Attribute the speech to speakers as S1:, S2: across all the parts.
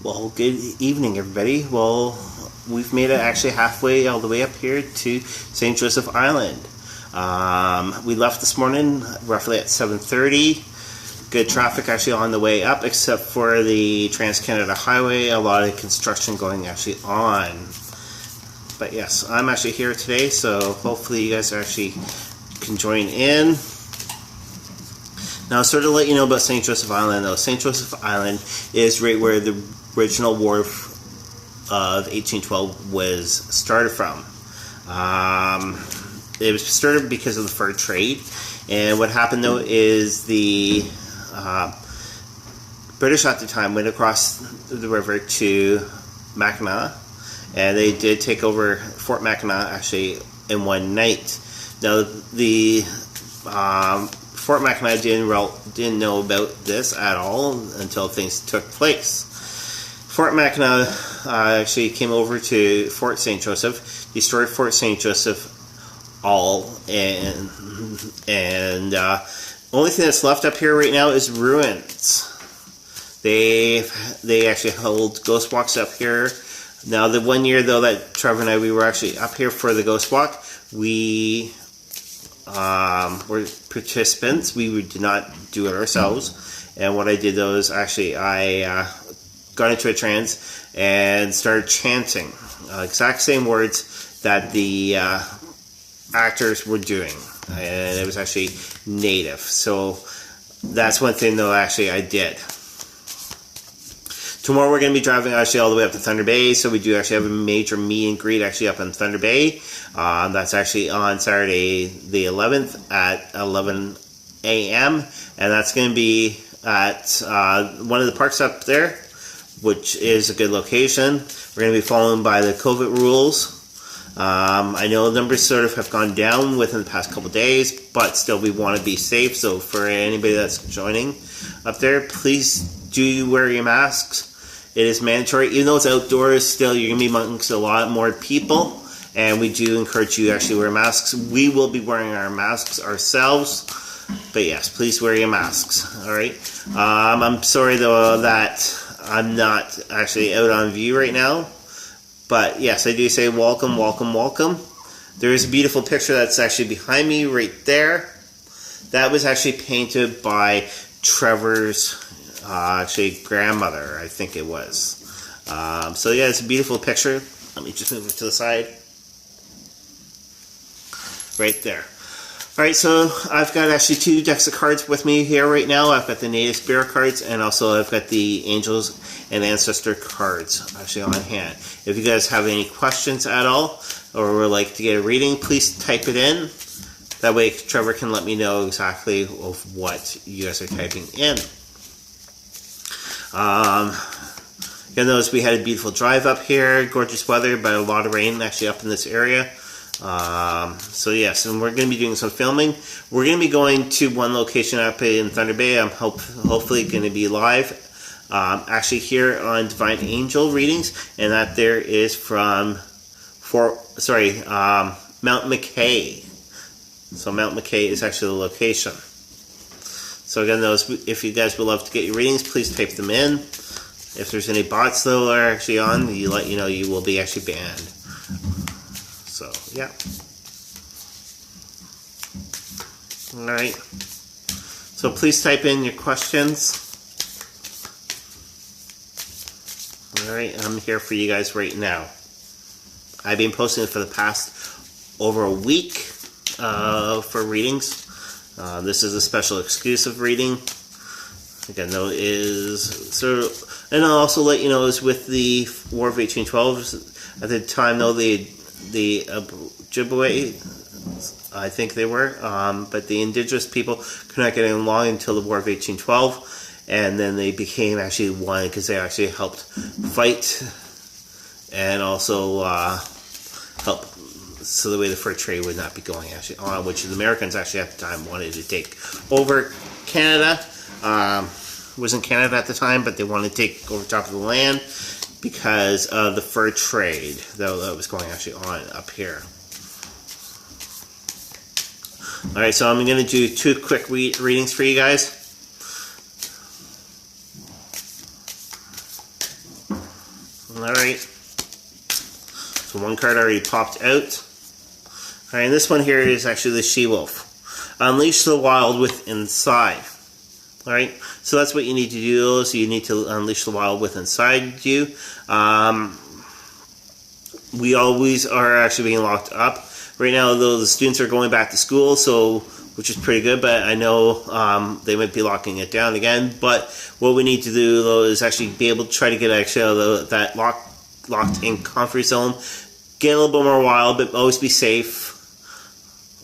S1: Well, good evening, everybody. Well, we've made it actually halfway all the way up here to St. Joseph Island. We left this morning roughly at 7:30. Good traffic actually on the way up, except for the Trans-Canada Highway. A lot of construction going actually on. But yes, I'm actually here today, so hopefully you guys actually can join in. Now, sort of let you know about St. Joseph Island, though. St. Joseph Island is right where the original wharf of 1812 was started from. It was started because of the fur trade, and what happened though is the British at the time went across the river to Mackinac, and they did take over Fort Mackinac actually in one night. Now the Fort Mackinac didn't know about this at all until things took place. Fort Mackinac actually came over to Fort St. Joseph, destroyed Fort St. Joseph all, and only thing that's left up here right now is ruins. They actually hold ghost walks up here. Now, the one year though that Trevor and I we were actually up here for the ghost walk, we were participants. We did not do it ourselves. And what I did though is actually I got into a trance and started chanting exact same words that the actors were doing, and it was actually native. So that's one thing though actually I did. Tomorrow we're going to be driving actually all the way up to Thunder Bay, so we do actually have a major meet and greet actually up in Thunder Bay. That's actually on Saturday the 11th at 11 a.m. and that's going to be at one of the parks up there, which is a good location. We're going to be following by the COVID rules. I know the numbers sort of have gone down within the past couple days, but still we want to be safe. So for anybody that's joining up there, please do wear your masks. It is mandatory. Even though it's outdoors, still you're going to be amongst a lot more people, and we do encourage you to actually wear masks. We will be wearing our masks ourselves, but yes, please wear your masks. Alright. I'm sorry though that I'm not actually out on view right now, but yes, I do say welcome, welcome, welcome. There is a beautiful picture that's actually behind me right there. That was actually painted by Trevor's actually grandmother, I think it was. So yeah, it's a beautiful picture. Let me just move it to the side. Right there. Alright, so I've got actually two decks of cards with me here right now. I've got the Native Spirit cards, and also I've got the Angels and Ancestor cards actually on hand. If you guys have any questions at all, or would like to get a reading, please type it in. That way Trevor can let me know exactly of what you guys are typing in. You notice we had a beautiful drive up here, gorgeous weather, but a lot of rain actually up in this area. So yes, and we're going to be doing some filming. We're going to be going to one location up in Thunder Bay. I'm hopefully going to be live, actually here on Divine Angel readings, and that there is from Mount McKay. So Mount McKay is actually the location. So again, if you guys would love to get your readings, please type them in. If there's any bots though that are actually on, you know you will be actually banned. So yeah. Alright. So please type in your questions. Alright, I'm here for you guys right now. I've been posting for the past over a week for readings. This is a special exclusive reading. Again, though, and I'll also let you know is with the War of 1812. At the time, though, the Ojibwe, I think they were, but the indigenous people could not get along until the War of 1812, and then they became actually one because they actually helped fight and also help. So the way the fur trade would not be going actually on, which the Americans actually at the time wanted to take over Canada. Wasn't Canada at the time, but they wanted to take over top of the land because of the fur trade that was going actually on up here. Alright, so I'm going to do two quick readings for you guys. Alright. So one card already popped out. Alright, and this one here is actually the She-Wolf. Unleash the wild within inside. Alright, so that's what you need to do. So you need to unleash the wild within inside you. We always are actually being locked up. Right now, though, the students are going back to school, so which is pretty good, but I know they might be locking it down again. But what we need to do, though, is actually be able to try to get actually out of that locked-in comfort zone. Get a little bit more wild, but always be safe.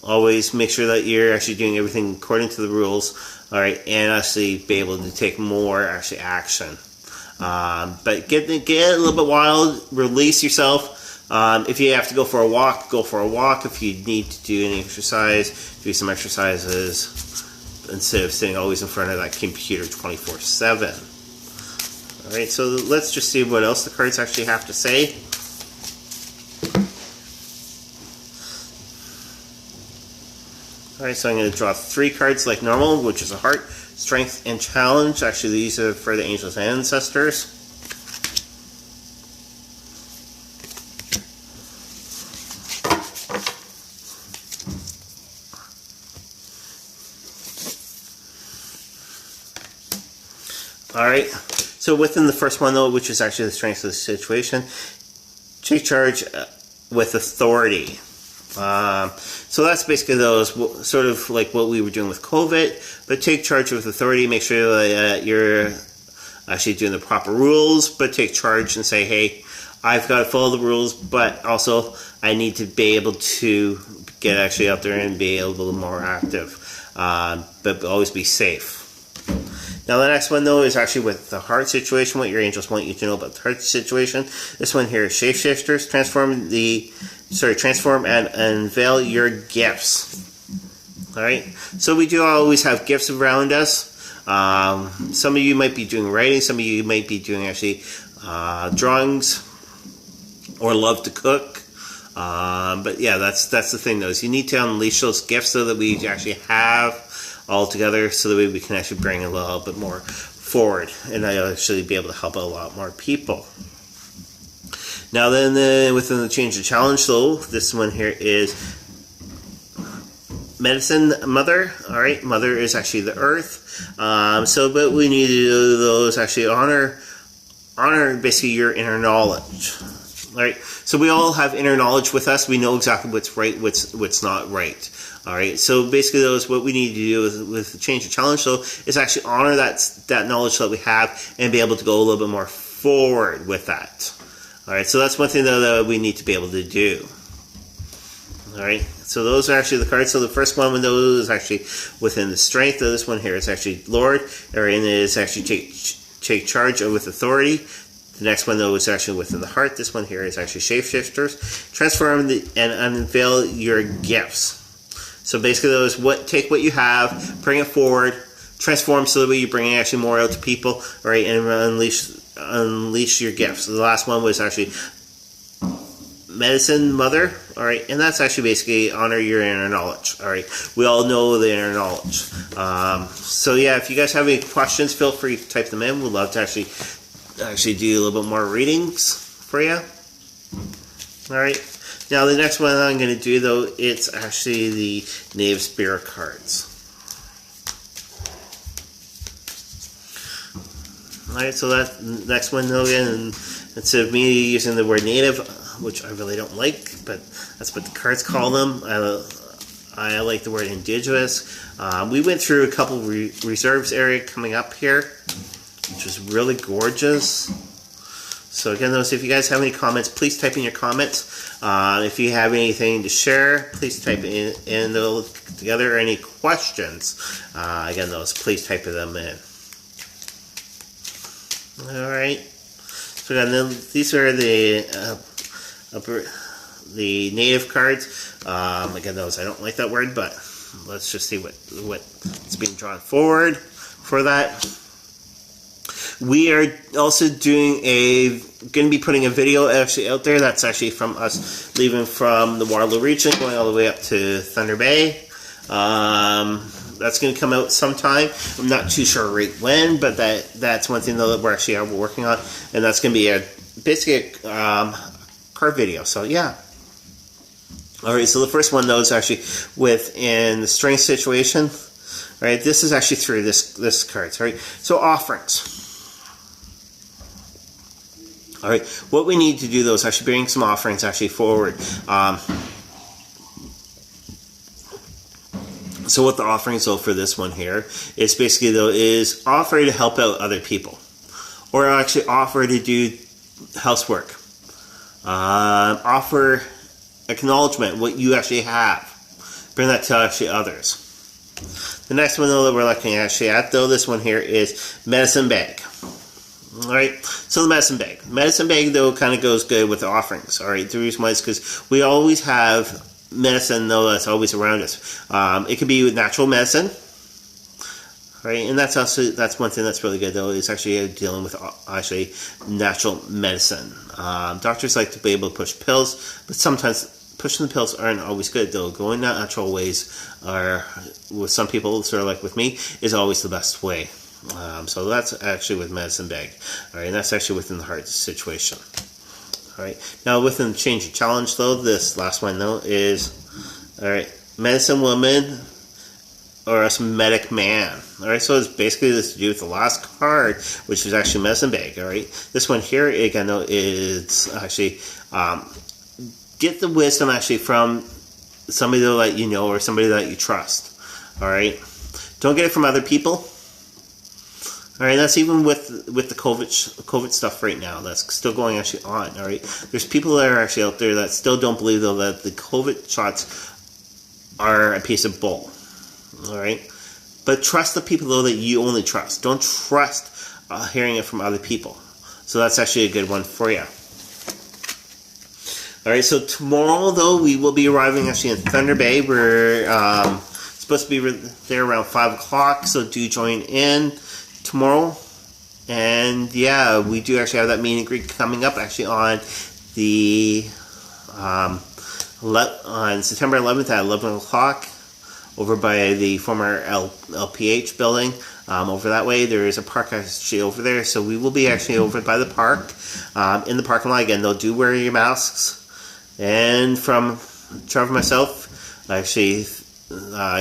S1: Always make sure that you're actually doing everything according to the rules, all right, and actually be able to take more actually action. But get a little bit wild, release yourself. If you have to go for a walk, go for a walk. If you need to do any exercise, do some exercises instead of sitting always in front of that computer 24/7. All right, so let's just see what else the cards actually have to say. Alright, so I'm going to draw 3 cards like normal, which is a heart, strength, and challenge. Actually, these are for the angels and ancestors. Alright, so within the first one, though, which is actually the strength of the situation, take charge with authority. So that's basically those sort of like what we were doing with COVID, but take charge with authority, make sure that you're actually doing the proper rules, but take charge and say, hey, I've got to follow the rules, but also I need to be able to get actually out there and be a little more active, but always be safe. Now the next one, though, is actually with the heart situation, what your angels want you to know about the heart situation. This one here is shapeshifters. Transform and unveil your gifts. Alright, so we do always have gifts around us. Some of you might be doing writing, some of you might be doing actually drawings, or love to cook. But yeah, that's the thing, though, is you need to unleash those gifts so that we actually have all together, so that we can actually bring a little bit more forward and actually be able to help a lot more people. Now then, within the change of challenge, though, this one here is medicine mother. All right, mother is actually the earth. So what we need to do, though, is actually honor basically your inner knowledge. All right, so we all have inner knowledge with us. We know exactly what's right, what's not right. All right, so basically, those what we need to do with the change of challenge, though, is actually honor that knowledge that we have and be able to go a little bit more forward with that. All right, so that's one thing, though, that we need to be able to do. All right, so those are actually the cards. So the first one, those is actually within the strength. This one here is actually Lord, or in it is actually take charge with authority. The next one, though, is actually within the heart. This one here is actually shapeshifters. Transform and unveil your gifts. So basically, those take what you have, bring it forward, transform so that way you're bringing actually more out to people, all right, and unleash your gifts. So the last one was actually medicine mother, all right, and that's actually basically honor your inner knowledge. All right, we all know the inner knowledge. So yeah, if you guys have any questions, feel free to type them in. We'd love to actually do a little bit more readings for you. All right. Now the next one I'm going to do, though, it's actually the Native Spirit cards. Alright, so that next one, though, again, instead of me using the word native, which I really don't like, but that's what the cards call them, I like the word indigenous. We went through a couple reserves area coming up here, which was really gorgeous. So again, those, if you guys have any comments, please type in your comments. If you have anything to share, please type in together, or any questions. Again, those, please type them in. All right. So again, these are the native cards. Again, those, I don't like that word, but let's just see what's being drawn forward for that. We are also going to be putting a video actually out there. That's actually from us leaving from the Waterloo region, going all the way up to Thunder Bay. That's going to come out sometime. I'm not too sure right when, but that's one thing that we're actually working on, and that's going to be basically a car video. So yeah. All right. So the first one though is actually within the string situation. All right. This is actually through this cards. All right. So offerings. All right. What we need to do though is actually bring some offerings actually forward. So what the offerings though for this one here is basically though is offer to help out other people, or actually offer to do housework, offer acknowledgement what you actually have, bring that to actually others. The next one though that we're looking actually at though, this one here is medicine bag. All right, so the medicine bag though kind of goes good with the offerings. All right, the reason why is because we always have medicine though that's always around us. It could be natural medicine, right? And that's one thing that's really good though, is actually dealing with actually natural medicine. Doctors like to be able to push pills, but sometimes pushing the pills aren't always good though. Going natural ways are, with some people, sort of like with me, is always the best way. So that's actually with medicine bag. All right, and that's actually within the heart situation. All right, now within the change of challenge though, this last one though is, all right, medicine woman or a medic man. All right, so it's basically this to do with the last card, which is actually medicine bag. All right, this one here again though is actually get the wisdom actually from somebody that you know or somebody that you trust. All right, don't get it from other people. All right, that's even with the COVID stuff right now. That's still going actually on. All right, there's people that are actually out there that still don't believe though that the COVID shots are a piece of bull. All right, but trust the people though that you only trust. Don't trust hearing it from other people. So that's actually a good one for you. All right, so tomorrow though we will be arriving actually in Thunder Bay. We're supposed to be there around 5 o'clock. So do join in tomorrow. And yeah, we do actually have that meet and greet coming up actually on the on September 11th at 11 o'clock over by the former LPH building. Over that way, there is a park actually over there, so we will be actually over by the park, in the parking lot. Again, they'll do wear your masks. And from Trevor myself, actually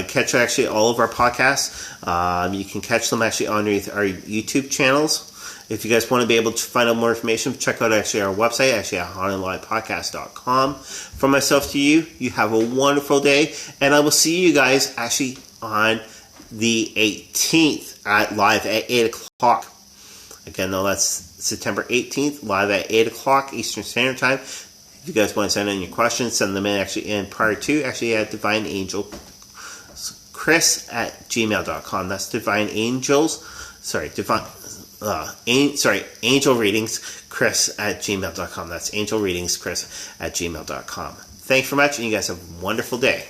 S1: catch actually all of our podcasts. You can catch them actually on our YouTube channels. If you guys want to be able to find out more information, check out actually our website, actually at hauntedlivepodcast.com. From myself to you, you have a wonderful day, and I will see you guys actually on the 18th live at 8 o'clock. Again, though, that's September 18th, live at 8 o'clock Eastern Standard Time. If you guys want to send in your questions, send them in actually in prior to actually at Divine Angel Chris at gmail.com. That's Divine Angels. Angel Readings Chris at gmail.com. That's Angel Readings Chris at gmail.com. Thanks very much, and you guys have a wonderful day.